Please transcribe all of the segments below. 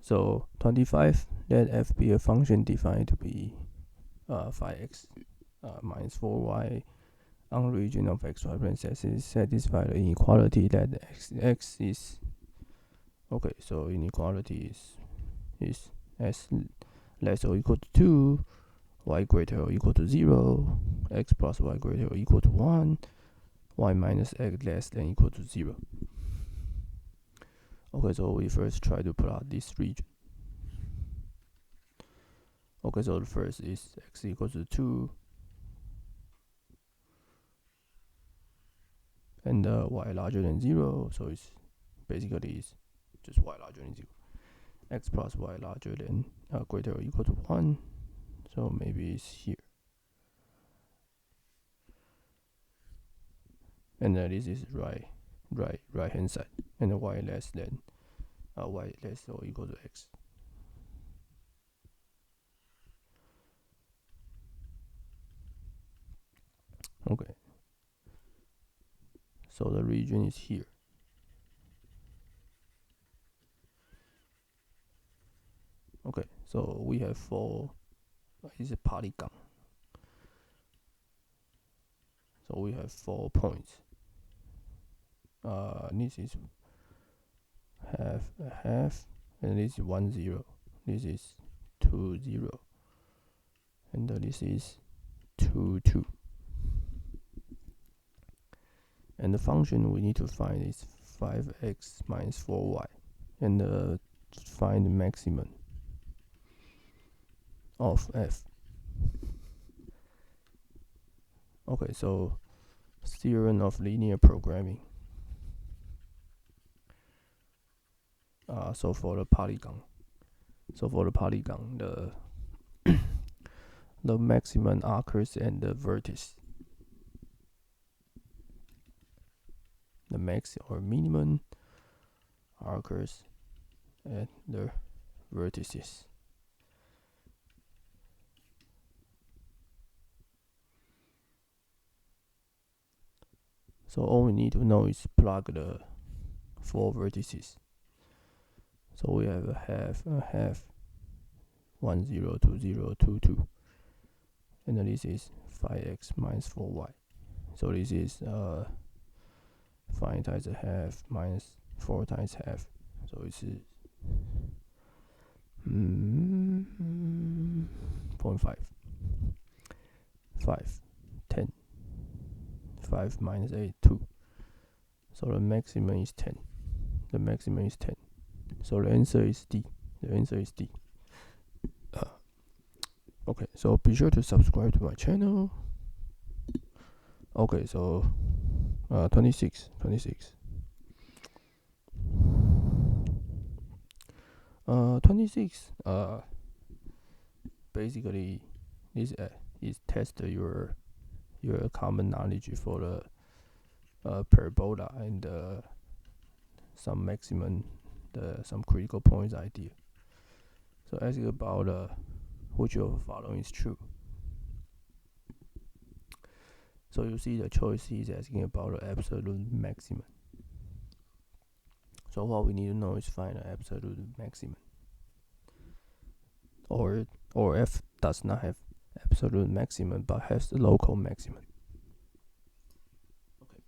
So 25, let f be a function defined to be 5x minus 4y on the region of xy parentheses satisfy the inequality that x is okay. So inequality is s less or equal to 2, y greater or equal to 0, x plus y greater or equal to 1, y minus x less than equal to 0. Okay, so we first try to plot this region. Okay, so the first is x equals to 2 and y larger than 0, so it's basically it's just y larger than 0. X plus y larger than greater or equal to 1, so maybe it's here. And this is right hand side, and the y less than y less or equal to x. Okay, so the region is here. Okay, so we have 4. It's a polygon. So we have 4 points. This is half, and this is 1 0. This is 2 0, and this is 2 2. And the function we need to find is 5x minus 4y, and find the maximum of f. Okay, so theorem of linear programming. So for the polygon, the maximum occurs at the vertex. The max or minimum occurs at the vertices. So all we need to know is plug the 4 vertices. So we have a half, 1 0 2 0 2 2, and then this is 5x minus 4y. So this is 5 times a half minus 4 times half. So it's 0.5. 5, 10. 5 minus 8, 2. So the maximum is 10. So the answer is D. Okay, so be sure to subscribe to my channel. Okay, so 26. Basically this is test your common knowledge for the parabola and some maximum, some critical points idea. So asking about which of the following is true. So you see the choice is asking about the absolute maximum. So what we need to know is find the absolute maximum. Or f does not have absolute maximum but has the local maximum. Okay.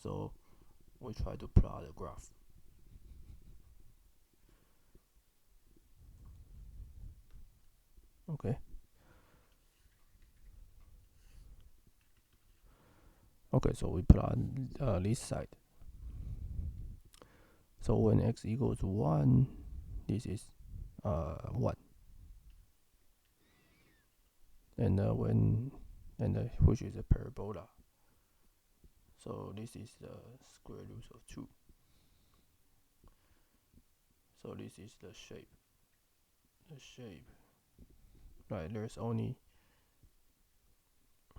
So we try to plot the graph. Okay. Okay, so we plot this side. So when x equals 1, this is 1. And which is a parabola. So this is the square root of 2. So this is the shape. Right, there's only,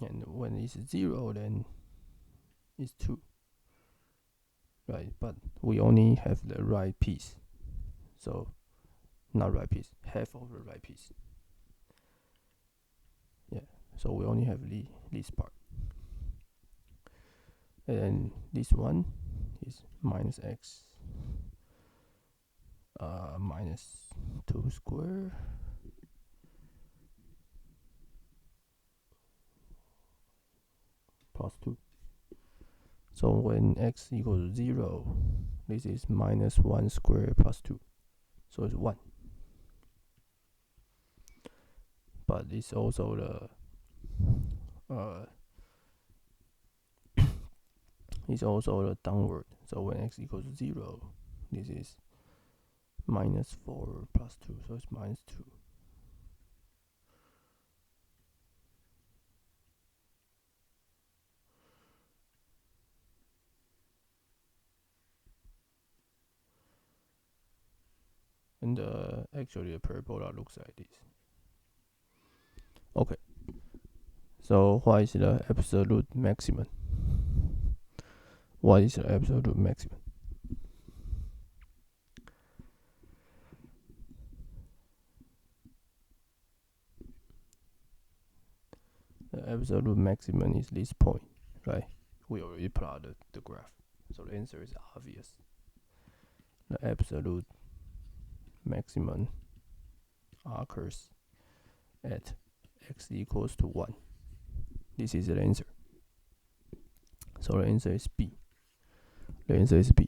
and when it's 0, then it's 2. Right, but we only have the right piece. So not right piece, half of the right piece. Yeah, so we only have this part. And this one is minus x minus 2 square plus 2. So when x equals to 0, this is minus 1 square plus 2. So it's 1. But it's also the it's also the downward. So when x equals to 0, this is minus 4 plus 2. So it's minus 2. And actually the parabola looks like this. Okay. So what is the absolute maximum? What is the absolute maximum? The absolute maximum is this point, right? We already plotted the graph, so the answer is obvious. The absolute maximum occurs at x equals to 1. This is the answer. So the answer is B. The answer is B.